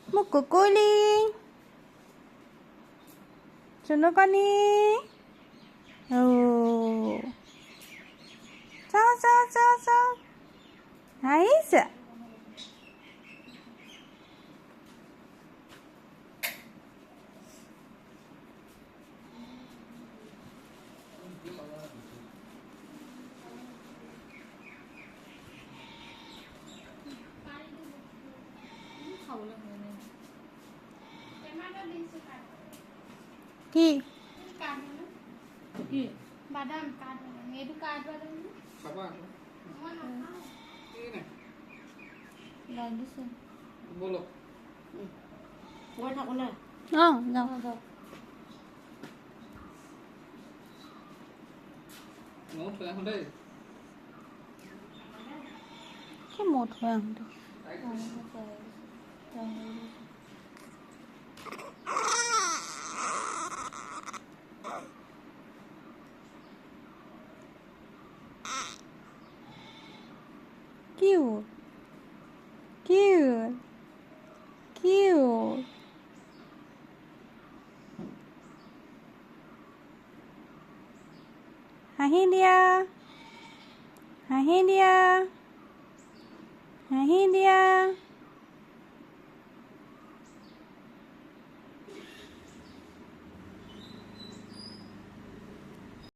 মুকুকুলি চুনুকণি চাওঁ চাওঁ চাওঁ চাওঁ আহিছা কি বাদাম কাট এইটো কাট বাদাম খাবা লাগিছে বলো মই থাকো না অঁ যাওঁ মই থৈ আহোঁ দেই কি মই থৈ আহোঁতে Cute. Cute. Cute. হাঁহি দিয়া হাঁহি দিয়া হাঁহি দিয়া